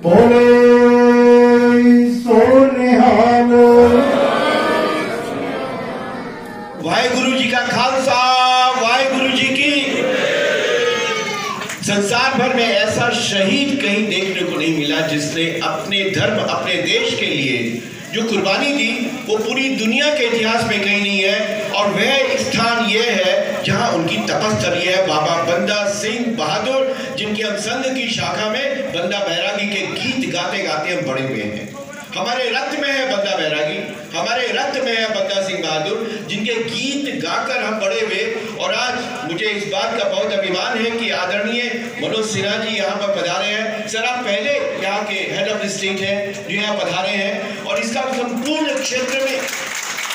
बोले सो निहाल। वाहेगुरु जी का खालसा, वाहेगुरु जी की। संसार भर में ऐसा शहीद कहीं देखने को नहीं मिला जिसने अपने धर्म, अपने देश के लिए जो कुर्बानी दी वो पूरी दुनिया के इतिहास में कहीं नहीं है। और वह स्थान ये है जहां उनकी तपस्या है। बाबा बंदा सिंह बहादुर, जिनकी हम संघ की शाखा में बंदा बैरागी के गीत गाते गाते हम बड़े हुए हैं। हमारे रक्त में है बंदा बैरागी, हमारे रक्त में है बंदा सिंह बहादुर, जिनके गीत गाकर हम बड़े हुए। और आज मुझे इस बात का बहुत अभिमान है कि आदरणीय मनोज सिन्हा जी यहाँ पर पधारे हैं। सर, आप पहले यहाँ के हेड ऑफ द स्टेट हैं जो यहाँ पधारे हैं और इसका संपूर्ण क्षेत्र में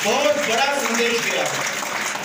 बहुत बड़ा संदेश दिया।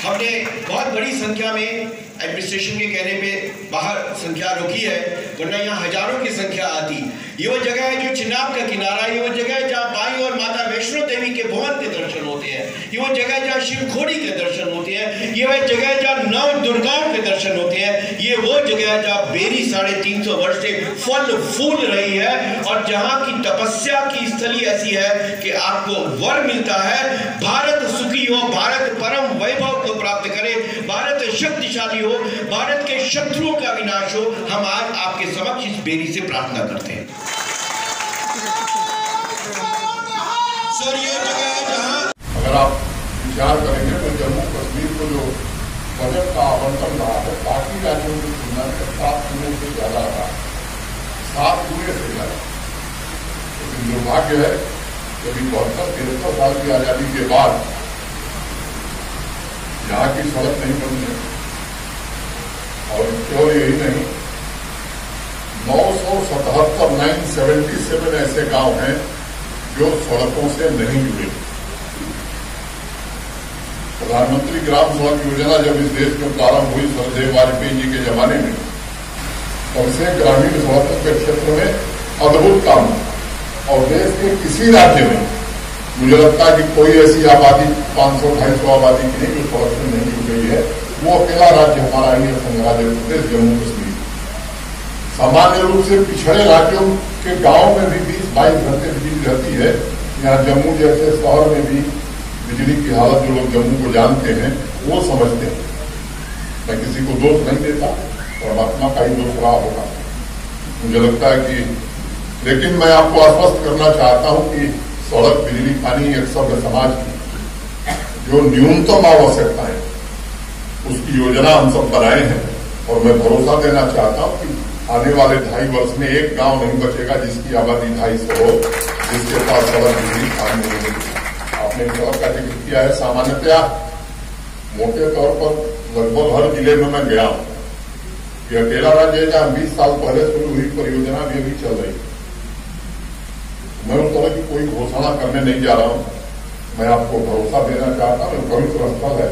हमने बहुत बड़ी संख्या में एडमिनिस्ट्रेशन के कहने पे बाहर संख्या रोकी है, वरना यहाँ हजारों की संख्या आती। ये वो जगह है जो चिनाब का किनारा है, ये वो जगह है जहाँ बाई और माता वैष्णो देवी के भवन के दर्शन होते हैं, ये वो जगह है जहाँ शिवखोड़ी के दर्शन होते हैं, ये वह जगह है जहाँ नव दुर्गाओं के दर्शन होते हैं, ये वो जगह है जहाँ बेरी 350 वर्ष से फल फूल रही है और जहाँ की तपस्या की स्थली ऐसी है कि आपको वर मिलता है। भारत सुखी हो, भारत परम वैभव को प्राप्त करे, भारत शक्तिशाली हो, भारत के शत्रुओं का विनाश हो। हम आज आपके समक्ष इस बेरी से प्रार्थना करते हैं। सर, ये जगह है जहां अगर आप विचार करेंगे तो जम्मू कश्मीर को जो बजट का आवंटन रहा है बाकी राज्यों की तुलना में 7 गुने से ज्यादा रहा, 7 गुने से ज्यादा। लेकिन दुर्भाग्य है कभी 72-73 साल की आजादी के बाद यहाँ की सड़क नहीं बनी है। और केवल यही नहीं, 977 ऐसे गांव हैं जो सड़कों से नहीं जुड़े। प्रधानमंत्री ग्राम सड़क योजना जब इस देश में प्रारंभ हुई सरदेव वाजपेयी जी के जमाने में, तब से ग्रामीण सड़कों के क्षेत्र में अद्भुत काम। और देश के किसी राज्य में मुझे लगता है कि कोई ऐसी आबादी 500-250 आबादी की नहीं जो सड़क से नहीं जुड़ गई है। वो अकेला राज्य हमारा ही है, संघ राज्य प्रदेश जम्मू कश्मीर। सामान्य रूप से पिछड़े राज्यों के गांव में भी 20-22 घंटे बिजली रहती है। यहाँ जम्मू जैसे शहर में भी बिजली की हालत जो लोग जम्मू को जानते हैं वो समझते हैं। मैं किसी को दोष नहीं देता, परमात्मा का ही दोष रहा होगा मुझे लगता है कि। लेकिन मैं आपको आश्वस्त करना चाहता हूं कि सड़क, बिजली, पानी एक सभ्य समाज की जो न्यूनतम आवश्यकता है उसकी योजना हम सब बनाए हैं। और मैं भरोसा देना चाहता हूं कि आने वाले 2.5 वर्ष में एक गांव नहीं बचेगा जिसकी आबादी 250 हो, जिसके पास सड़क, बिजली, पानी नहीं है। आपने सड़क का जिक्र किया है। सामान्यतया मोटे तौर पर लगभग हर जिले में मैं गया हूं। ये अकेला राज्य है जहां 20 साल पहले शुरू हुई परियोजना भी अभी चल रही। मैं उस तरह की कोई घोषणा करने नहीं जा रहा हूं। मैं आपको भरोसा देना चाहता हूं, पवित्र स्थल है।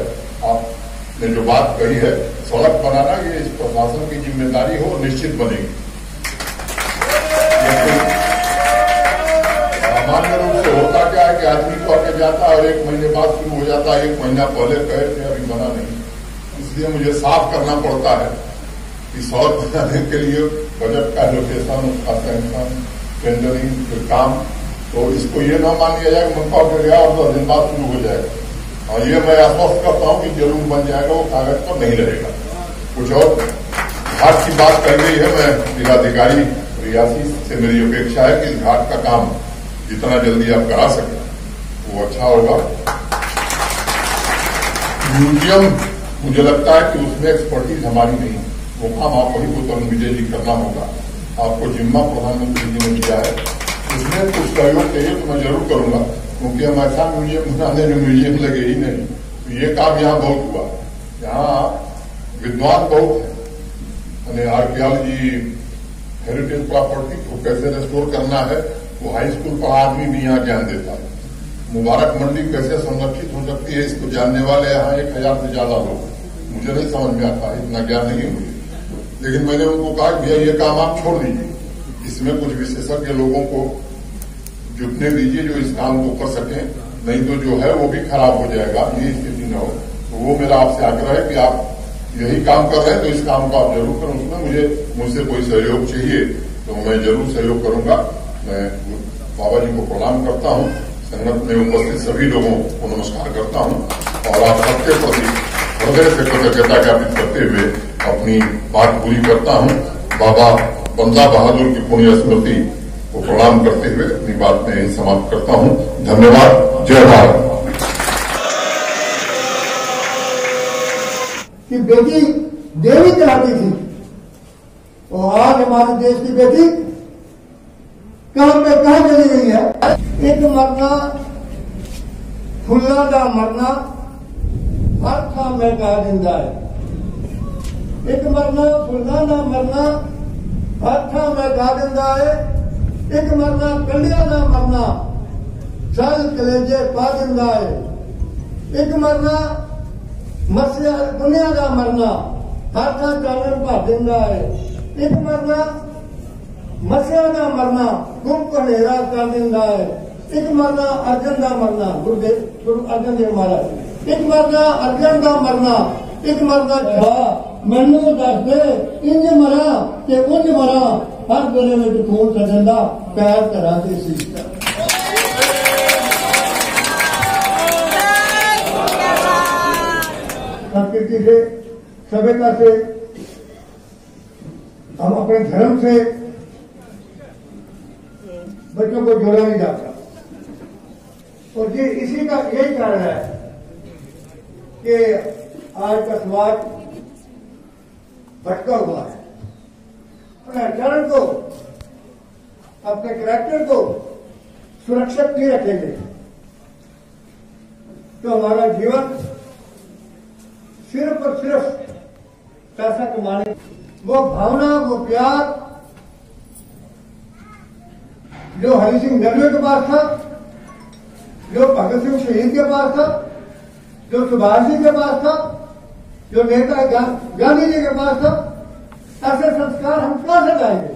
आपने जो बात कही है सड़क बनाना, ये इस प्रशासन की जिम्मेदारी हो, निश्चित बनेगी। सामान्य रूप से होता क्या है कि आदमी को आके जाता है और 1 महीने बाद शुरू हो जाता है। 1 महीना पहले कहे थे, अभी बना नहीं। इसलिए मुझे साफ करना पड़ता है कि सड़क बनाने के लिए बजट का एलोकेशन, उसका सैंक्शन, टेंडरिंग, फिर काम, तो इसको ये न मान लिया जाए मौका हो गया और 10 दिन बाद शुरू हो जाएगा। और ये मैं आश्वस्त करता हूं कि जरूर बन जाएगा, वो कागज पर नहीं रहेगा। कुछ और घाट की बात कही गई है। मैं जिलाधिकारी रियासी से मेरी अपेक्षा है कि इस घाट का काम जितना जल्दी आप करा सकें वो अच्छा होगा। म्यूजियम, मुझे लगता है कि उसमें एक्सपर्टीज हमारी नहीं है, वो काम आप वही गौतम विजय जी करना होगा। आपको जिम्मा प्रधानमंत्री जी ने दिया है, उसमें कुछ सहयोग चाहिए तो मैं जरूर करूंगा, क्योंकि हम ऐसा म्यूजियम बनाने जो म्यूजियम लगे ही नहीं। तो ये काम यहाँ बहुत हुआ, यहाँ विद्वान बहुत है। आर्कियोलॉजी, हेरिटेज प्रॉपर्टी को कैसे रेस्टोर करना है, वो हाई स्कूल पढ़ा आदमी भी यहाँ ज्ञान देता है। मुबारक मंडी कैसे संरक्षित हो सकती है, इसको जानने वाले यहाँ 1000 से ज्यादा लोग। मुझे नहीं समझ में आता, इतना ज्ञान नहीं मुझे। लेकिन मैंने उनको कहा भैया ये काम आप छोड़ दीजिए, इसमें कुछ विशेषज्ञ लोगों को जुटने दीजिए जो इस काम को कर सकें, नहीं तो जो है वो भी खराब हो जाएगा, ये स्थिति न हो। तो वो मेरा आपसे आग्रह है कि आप यही काम कर रहे हैं तो इस काम को आप जरूर करें। उसमें मुझसे कोई सहयोग चाहिए तो मैं जरूर सहयोग करूंगा। मैं बाबा जी को प्रणाम करता हूं, संगत में उपस्थित सभी लोगों को नमस्कार करता हूं और आप सबके प्रति हृदय से कृतज्ञता ज्ञापित करते हुए अपनी बात पूरी करता हूं। बाबा बंदा बहादुर की पुण्य स्मृति को प्रणाम करते हुए अपनी बात में समाप्त करता हूं। धन्यवाद। जय भारत। कि बेटी देवी कहलाती थी और आज हमारे देश की बेटी कहां चली गई है। एक मरना फुल्ला का मरना हर था मैं कहा जिंदा है। एक मरना फुल्ला ना मरना हर था मैं कहा जिंदा है। एक मरना कलिया ना मरना चल कलेजे पा जिंदा है। एक मरना मसिया दुनिया का मरना हर था चालन पा जिंदा है। एक मरना मसिया का मरना गुम को अंधेरा कर दिंदा है। एक मरना अर्जन का मरना गुरु अर्जन देव महाराज। एक मरना अर्जन का मरना एक मरना मैनू दस दे इंज मरा ते उंज मरा हर वेले में खून सजंदा पैर धरा के सी। संस्कृति से सभ्यता से हम अपने धर्म से बच्चों को जोड़ा नहीं जाता और ये इसी का यही कारण है कि आज का समाज भटका हुआ है। अपने आचरण को अपने कैरेक्टर को सुरक्षित नहीं रखेंगे तो हमारा जीवन सिर्फ और सिर्फ पैसा कमाने वो भावना वो प्यार जो हरि सिंह नलवे के पास था, जो भगत सिंह शहीद के पास था, जो सुभाष जी के पास था, जो नेता गांधी जी के पास था, ऐसे संस्कार हम कहां से लाएंगे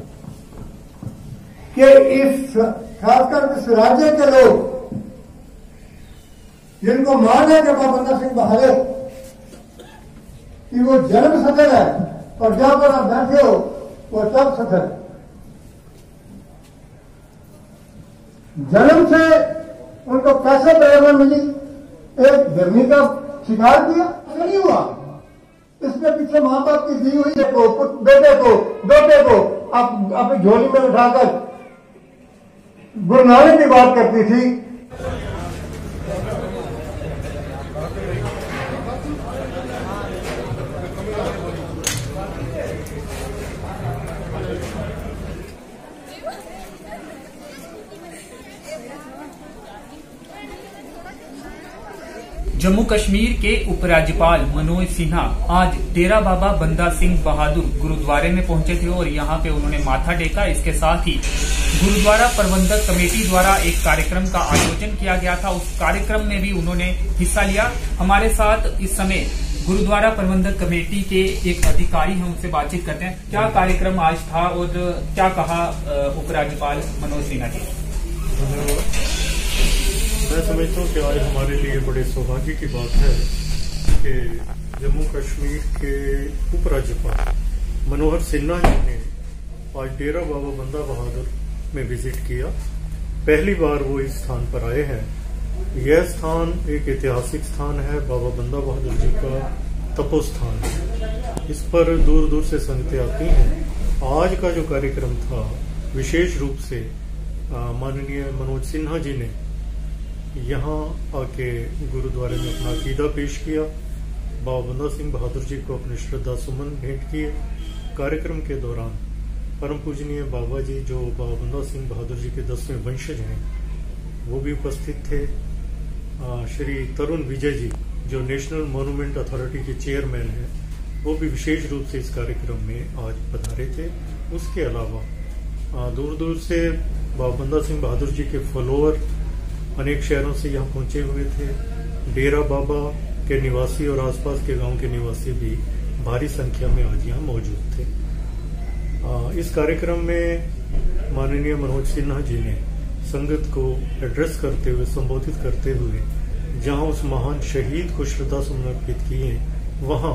कि इस खासकर इस राज्य के लोग जिनको मान है कि बाबा बंदा सिंह बहादुर कि वो जन्म सफल है और जहां पर आप बैठे हो वो सब सफल है। जन्म से उनको कैसे प्रेरणा मिली, एक गर्मी का शिकार किया नहीं हुआ। इसके पीछे मां बाप की दी हुई बेटे को आप अपनी झोली में उठाकर गुरु नानक की बात करती थी। जम्मू कश्मीर के उपराज्यपाल मनोज सिन्हा आज डेरा बाबा बंदा सिंह बहादुर गुरुद्वारे में पहुंचे थे और यहां पे उन्होंने माथा टेका। इसके साथ ही गुरुद्वारा प्रबंधक कमेटी द्वारा एक कार्यक्रम का आयोजन किया गया था, उस कार्यक्रम में भी उन्होंने हिस्सा लिया। हमारे साथ इस समय गुरुद्वारा प्रबंधक कमेटी के एक अधिकारी हैं, उनसे बातचीत करते हैं। क्या कार्यक्रम आज था और क्या कहा उपराज्यपाल मनोज सिन्हा जी? मैं समझता हूँ कि आज हमारे लिए बड़े सौभाग्य की बात है कि जम्मू कश्मीर के उपराज्यपाल मनोहर सिन्हा जी ने आज डेरा बाबा बंदा बहादुर में विजिट किया। पहली बार वो इस स्थान पर आए हैं। यह स्थान एक ऐतिहासिक स्थान है, बाबा बंदा बहादुर जी का तपोस्थान है। इस पर दूर दूर से संगतें आती हैं। आज का जो कार्यक्रम था विशेष रूप से माननीय मनोज सिन्हा जी ने यहाँ आके गुरुद्वारे में अपना अकीदा पेश किया, बाबा बंदा सिंह बहादुर जी को अपने श्रद्धा सुमन भेंट किए। कार्यक्रम के दौरान परम पूजनीय बाबा जी जो बाबा बंदा सिंह बहादुर जी के 10वें वंशज हैं वो भी उपस्थित थे। श्री तरुण विजय जी जो नेशनल मॉन्यूमेंट अथॉरिटी के चेयरमैन हैं वो भी विशेष रूप से इस कार्यक्रम में आज पधारे थे। उसके अलावा दूर दूर से बाबा बंदा सिंह बहादुर जी के फॉलोअर अनेक शहरों से यहाँ पहुंचे हुए थे। डेरा बाबा के निवासी और आसपास के गांव के निवासी भी भारी संख्या में आज यहाँ मौजूद थे। इस कार्यक्रम में माननीय मनोज सिन्हा जी ने संगत को एड्रेस करते हुए, संबोधित करते हुए जहां उस महान शहीद को श्रद्धा सुमन अर्पित किए, वहां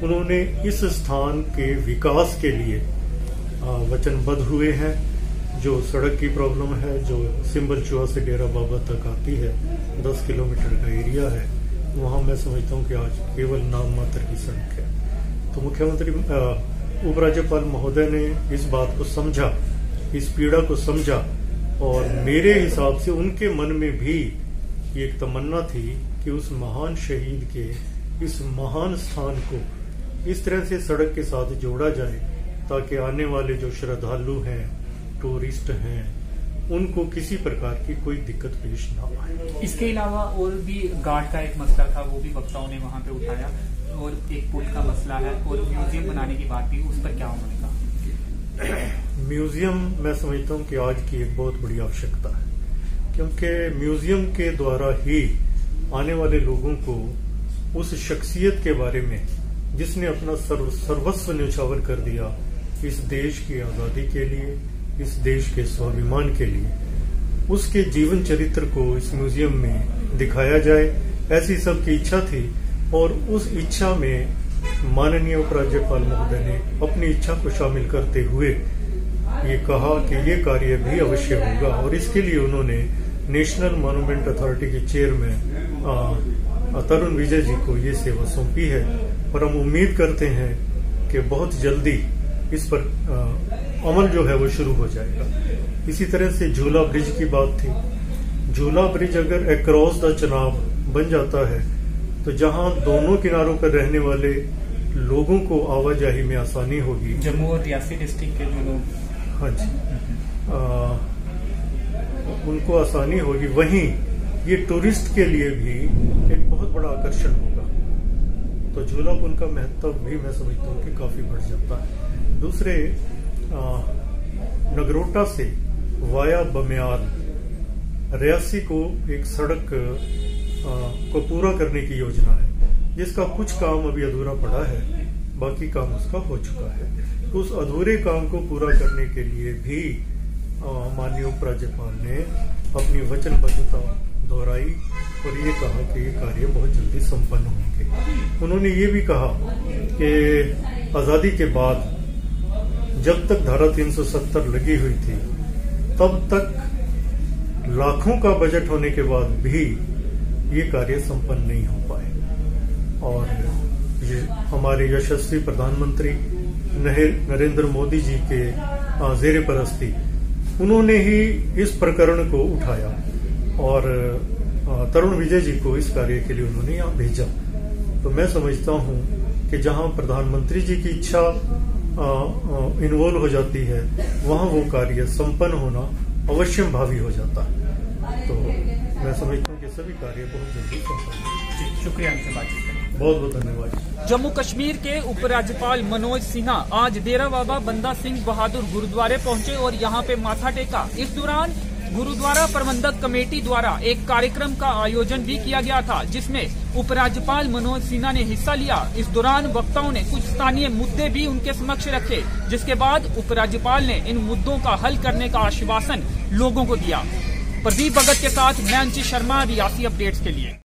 उन्होंने इस स्थान के विकास के लिए वचनबद्ध हुए हैं। जो सड़क की प्रॉब्लम है, जो सिंबल चुहा से डेरा बाबा तक आती है, 10 किलोमीटर का एरिया है, वहाँ मैं समझता हूँ कि आज केवल नाम मात्र की सड़क है। तो मुख्यमंत्री उपराज्यपाल महोदय ने इस बात को समझा, इस पीड़ा को समझा, और मेरे हिसाब से उनके मन में भी ये एक तमन्ना थी कि उस महान शहीद के इस महान स्थान को इस तरह से सड़क के साथ जोड़ा जाए ताकि आने वाले जो श्रद्धालु हैं, टूरिस्ट हैं, उनको किसी प्रकार की कोई दिक्कत पेश ना आए। इसके अलावा और भी घाट का एक मसला था, वो भी वक्ताओं ने वहां पे उठाया, और एक पुल का मसला है, और म्यूजियम बनाने की बात थी, उस पर क्या उन्होंने कहा? म्यूजियम मैं समझता हूँ कि आज की एक बहुत बड़ी आवश्यकता है, क्योंकि म्यूजियम के द्वारा ही आने वाले लोगों को उस शख्सियत के बारे में जिसने अपना सर्वस्व न्यौछावर कर दिया इस देश की आजादी के लिए, इस देश के स्वाभिमान के लिए, उसके जीवन चरित्र को इस म्यूजियम में दिखाया जाए, ऐसी सबकी इच्छा थी। और उस इच्छा में माननीय उपराज्यपाल महोदय ने अपनी इच्छा को शामिल करते हुए ये कहा कि ये कार्य भी अवश्य होगा, और इसके लिए उन्होंने नेशनल मॉन्यूमेंट अथॉरिटी के चेयरमैन तरुण विजय जी को ये सेवा सौंपी है, और हम उम्मीद करते हैं कि बहुत जल्दी इस पर अमल जो है वो शुरू हो जाएगा। इसी तरह से झूला ब्रिज की बात थी। झूला ब्रिज अगर अक्रॉस द चनाब बन जाता है तो जहां दोनों किनारों पर रहने वाले लोगों को आवाजाही में आसानी होगी। जम्मू और रियासी डिस्ट्रिक्ट के जो लोग, हाँ जी, उनको आसानी होगी। वहीं ये टूरिस्ट के लिए भी एक बहुत बड़ा आकर्षण होगा, तो झूला पुल का महत्व भी मैं समझता हूँ कि काफी बढ़ जाता है। दूसरे, नगरोटा से वाया बमियाल रियासी को एक सड़क को पूरा करने की योजना है, जिसका कुछ काम अभी अधूरा पड़ा है, बाकी काम उसका हो चुका है। तो उस अधूरे काम को पूरा करने के लिए भी माननीय उपराज्यपाल ने अपनी वचनबद्धता दोहराई और ये कहा कि ये कार्य बहुत जल्दी संपन्न होंगे। उन्होंने ये भी कहा कि आजादी के बाद जब तक धारा 370 लगी हुई थी तब तक लाखों का बजट होने के बाद भी ये कार्य संपन्न नहीं हो पाए, और ये हमारे यशस्वी प्रधानमंत्री नरेंद्र मोदी जी के जेर परस्ती उन्होंने ही इस प्रकरण को उठाया और तरुण विजय जी को इस कार्य के लिए उन्होंने यहाँ भेजा। तो मैं समझता हूँ कि जहाँ प्रधानमंत्री जी की इच्छा इन्वॉल्व हो जाती है वहाँ वो कार्य संपन्न होना अवश्यम भावी हो जाता है। तो मैं समझता हूँ कि सभी कार्य बहुत जल्दी संपन्न होंगे। शुक्रिया इनसे बातचीत करने। बहुत बहुत धन्यवाद। जम्मू कश्मीर के उपराज्यपाल मनोज सिन्हा आज डेरा बाबा बंदा सिंह बहादुर गुरुद्वारे पहुंचे और यहां पे माथा टेका। इस दौरान गुरुद्वारा प्रबंधक कमेटी द्वारा एक कार्यक्रम का आयोजन भी किया गया था, जिसमें उपराज्यपाल मनोज सिन्हा ने हिस्सा लिया। इस दौरान वक्ताओं ने कुछ स्थानीय मुद्दे भी उनके समक्ष रखे, जिसके बाद उपराज्यपाल ने इन मुद्दों का हल करने का आश्वासन लोगों को दिया। प्रदीप भगत के साथ मैं अंशी शर्मा, रियासी अपडेट्स के लिए।